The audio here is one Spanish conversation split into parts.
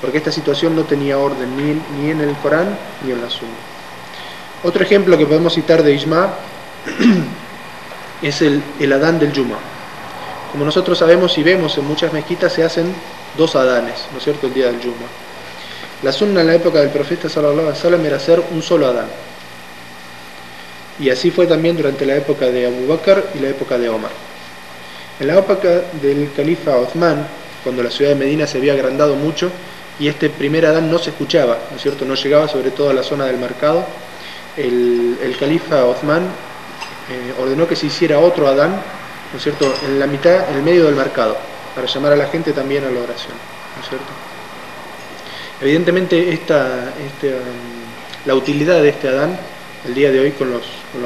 porque esta situación no tenía orden ni en el Corán ni en la Sunna. Otro ejemplo que podemos citar de Ijma es el Adán del Yuma. Como nosotros sabemos y vemos, en muchas mezquitas se hacen 2 adanes, ¿no es cierto?, el día del Yuma. La Sunna en la época del profeta sallallahu alaihi wasallam era hacer un solo Adán. Y así fue también durante la época de Abu Bakr y la época de Omar. En la época del califa Uthman, cuando la ciudad de Medina se había agrandado mucho y este primer Adán no se escuchaba, ¿no es cierto?, no llegaba sobre todo a la zona del mercado, el califa Uthman ordenó que se hiciera otro Adán, ¿no es cierto?, en la mitad, en el medio del mercado, para llamar a la gente también a la oración, ¿no es cierto? Evidentemente la utilidad de este Adán, el día de hoy con los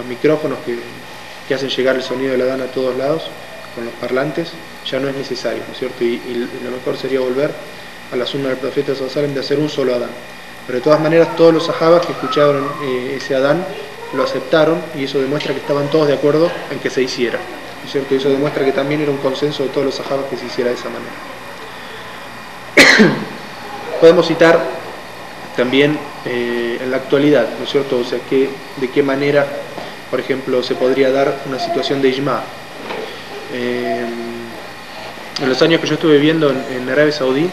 micrófonos que hacen llegar el sonido del Adán a todos lados, con los parlantes, ya no es necesario, ¿no es cierto? Y lo mejor sería volver a la sunna del profeta sallallahu alaihi wasallam de hacer un solo Adán. Pero de todas maneras todos los sahabas que escucharon ese Adán lo aceptaron, y eso demuestra que estaban todos de acuerdo en que se hiciera, ¿no es cierto? Y eso demuestra que también era un consenso de todos los sahabas que se hiciera de esa manera. Podemos citar también en la actualidad, ¿no es cierto? O sea, de qué manera, por ejemplo, se podría dar una situación de ijma. En los años que yo estuve viviendo en Arabia Saudí,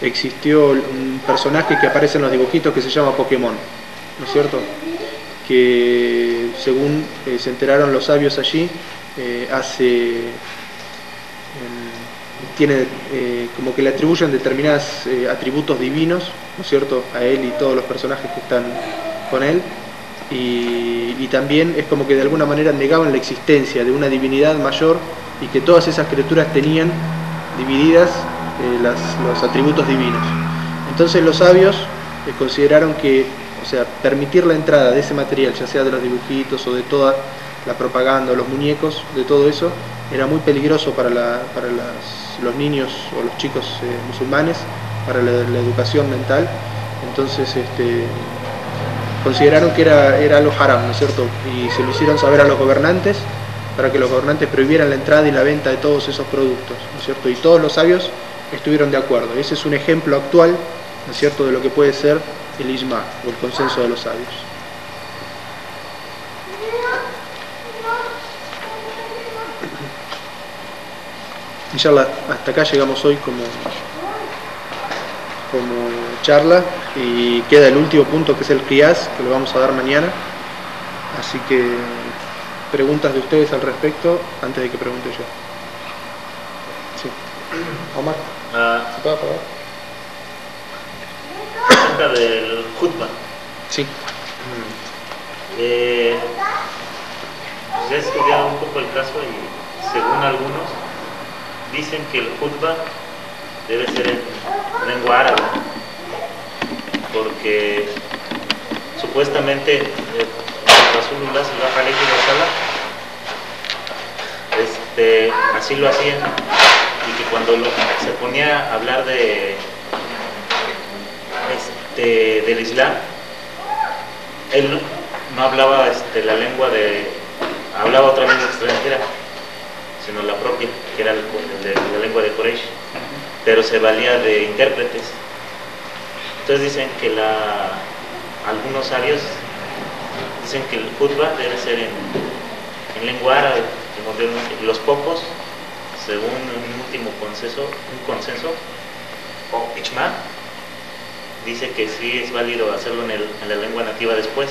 existió un personaje que aparece en los dibujitos que se llama Pokémon, ¿no es cierto? Que según se enteraron los sabios allí, tiene como que le atribuyen determinados atributos divinos, ¿no es cierto?, a él y todos los personajes que están con él, y también es como que de alguna manera negaban la existencia de una divinidad mayor y que todas esas criaturas tenían divididas los atributos divinos. Entonces los sabios consideraron que, o sea, permitir la entrada de ese material, ya sea de los dibujitos o de toda la propaganda o los muñecos, de todo eso, era muy peligroso para los niños o los chicos musulmanes, para la educación mental. Entonces consideraron que era algo haram, ¿no es cierto? Y se lo hicieron saber a los gobernantes para que los gobernantes prohibieran la entrada y la venta de todos esos productos, ¿no es cierto? Y todos los sabios estuvieron de acuerdo. Ese es un ejemplo actual, ¿no es cierto?, de lo que puede ser el ijma o el consenso de los sabios. Inshallah, hasta acá llegamos hoy como charla, y queda el último punto, que es el qiyas, que lo vamos a dar mañana. Así que preguntas de ustedes al respecto antes de que pregunte yo. Sí. Omar, ¿se puede apagar? Acerca del khutbah. Sí. Ya he estudiado un poco el caso y según algunos dicen que el khutbah debe ser en lengua árabe, porque supuestamente Rasulullah sallallahu alaihi wasallam así lo hacían, y que cuando se ponía a hablar del Islam, él no hablaba la lengua hablaba otra lengua extranjera, sino la propia, que era la lengua de Quraysh, pero se valía de intérpretes. Entonces dicen que algunos sabios dicen que el khutbah debe ser en lengua árabe, y los pocos, según un último consenso o ijma, dice que sí es válido hacerlo en la lengua nativa después.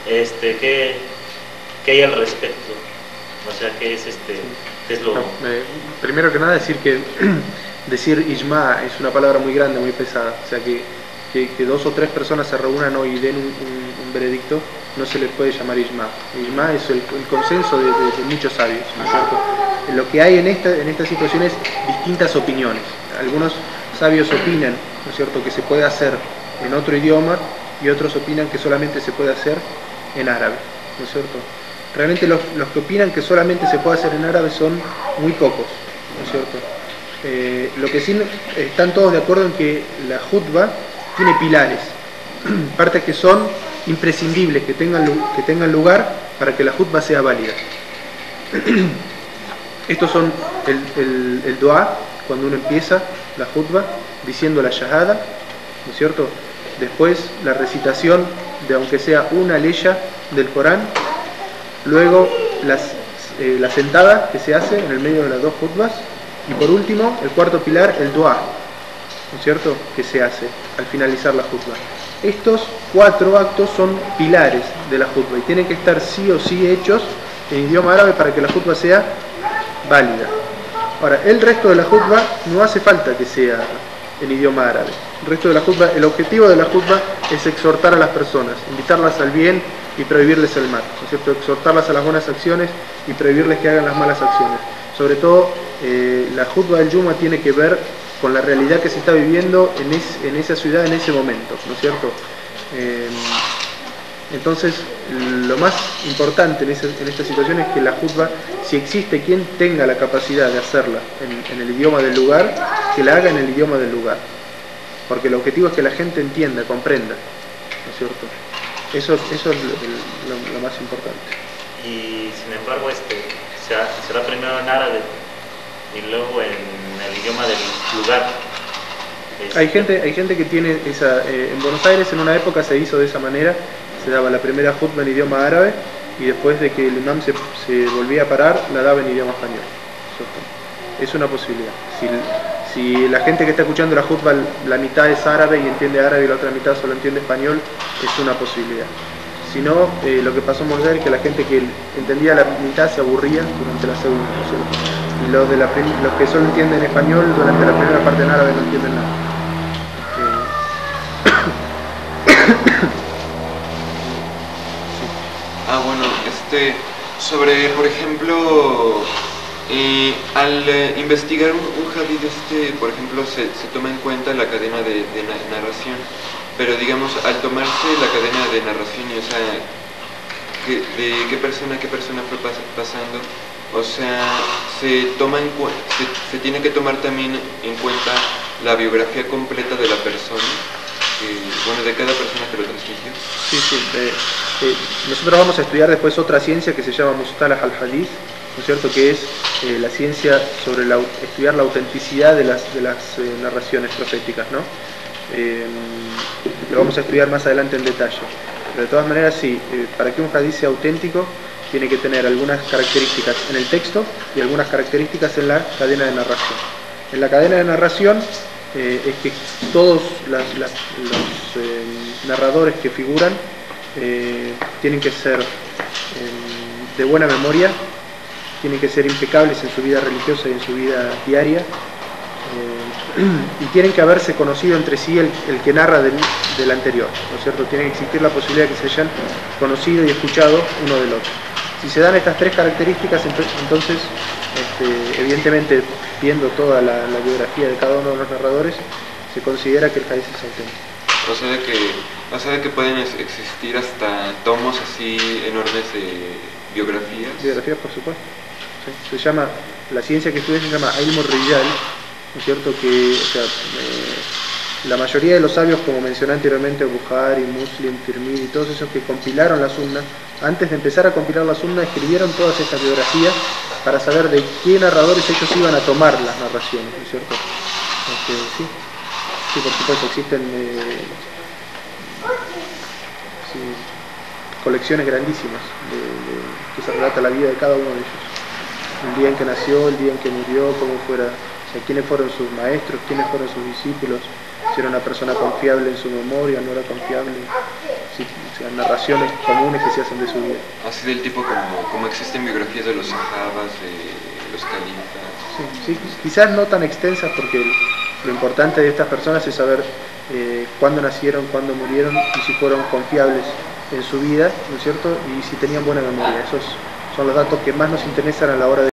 ¿Qué hay al respecto? O sea, ¿qué es qué es lo...? Primero que nada decir que decir ijma es una palabra muy grande, muy pesada. O sea, que 2 o 3 personas se reúnan hoy y den un veredicto, no se les puede llamar ijma. Ijma es el consenso de muchos sabios, ¿no es cierto? Lo que hay en esta situación es distintas opiniones. Algunos sabios opinan, ¿no es cierto?, que se puede hacer en otro idioma, y otros opinan que solamente se puede hacer en árabe, ¿no es cierto? Realmente los que opinan que solamente se puede hacer en árabe son muy pocos, ¿no es cierto? Lo que sí están todos de acuerdo en que la khutbah tiene pilares, partes que son imprescindibles, que tengan lugar para que la khutbah sea válida. Estos son el dua, cuando uno empieza la jutba diciendo la shahada, ¿no es cierto? Después la recitación de aunque sea una leya del Corán, luego la sentada que se hace en el medio de las dos jutbas, y por último, el cuarto pilar, el dua, ¿no es cierto?, que se hace al finalizar la jutba. Estos 4 actos son pilares de la jutba y tienen que estar sí o sí hechos en idioma árabe para que la jutba sea válida. Ahora, el resto de la jutba no hace falta que sea en idioma árabe. El resto de la jutba, el objetivo de la jutba es exhortar a las personas, invitarlas al bien y prohibirles el mal, ¿no es cierto?, exhortarlas a las buenas acciones y prohibirles que hagan las malas acciones. Sobre todo, la jutba del Yuma tiene que ver con la realidad que se está viviendo en esa ciudad en ese momento, ¿no es cierto? Entonces, lo más importante en esta situación es que la jutba, si existe quien tenga la capacidad de hacerla en el idioma del lugar, que la haga en el idioma del lugar, porque el objetivo es que la gente entienda, comprenda, ¿no es cierto? Eso es lo más importante. Y sin embargo, será primero en árabe y luego en el idioma del lugar. Hay gente que tiene esa... en Buenos Aires en una época se hizo de esa manera, se daba la primera jutba en idioma árabe y después de que el imam se volvía a parar, la daba en idioma español. Es una posibilidad. Si la gente que está escuchando la jutba, la mitad es árabe y entiende árabe y la otra mitad solo entiende español, es una posibilidad. Si no, lo que pasó en Buenos Aires es que la gente que entendía la mitad se aburría durante la segunda, ¿no es cierto? Y los que solo entienden español durante la primera parte en árabe no entienden nada. Bueno, sobre, por ejemplo, al investigar un hadith, por ejemplo, se toma en cuenta la cadena de narración, pero digamos, al tomarse la cadena de narración, o sea, de qué persona a qué persona fue pasando, o sea, se tiene que tomar también en cuenta la biografía completa de la persona, bueno, de cada persona que lo transmitió. Sí. Nosotros vamos a estudiar después otra ciencia que se llama Mustalah al-Hadith, ¿no es cierto?, que es la ciencia sobre estudiar la autenticidad de las narraciones proféticas, ¿no? Lo vamos a estudiar más adelante en detalle. Pero de todas maneras, sí, para que un hadith sea auténtico, tiene que tener algunas características en el texto y algunas características en la cadena de narración. En la cadena de narración es que todos los narradores que figuran tienen que ser de buena memoria, tienen que ser impecables en su vida religiosa y en su vida diaria, y tienen que haberse conocido entre sí el que narra del anterior, ¿no es cierto? Tiene que existir la posibilidad de que se hayan conocido y escuchado uno del otro. Si se dan estas 3 características, entonces, evidentemente, viendo toda la biografía de cada uno de los narradores, se considera que el hadith es auténtico. O sea que pueden existir hasta tomos así enormes de biografías. Biografías, por supuesto. Sí. Se llama, la ciencia que estudia se llama Ilm al-Rijal, ¿no es cierto? Que, o sea, la mayoría de los sabios, como mencioné anteriormente, Bukhari, Muslim, Tirmidhi, todos esos que compilaron la Sunna, antes de empezar a compilar la Sunna, escribieron todas estas biografías para saber de qué narradores ellos iban a tomar las narraciones, ¿no es cierto? Sí, por supuesto, existen colecciones grandísimas que se relata la vida de cada uno de ellos. El día en que nació, el día en que murió, cómo fuera, o sea, quiénes fueron sus maestros, quiénes fueron sus discípulos, si era una persona confiable en su memoria, no era confiable, o sea, narraciones comunes que se hacen de su vida. Así del tipo como existen biografías de los sahabas, de los califas. Sí, quizás no tan extensas, porque lo importante de estas personas es saber cuándo nacieron, cuándo murieron y si fueron confiables en su vida, ¿no es cierto? Y si tenían buena memoria. Esos son los datos que más nos interesan a la hora de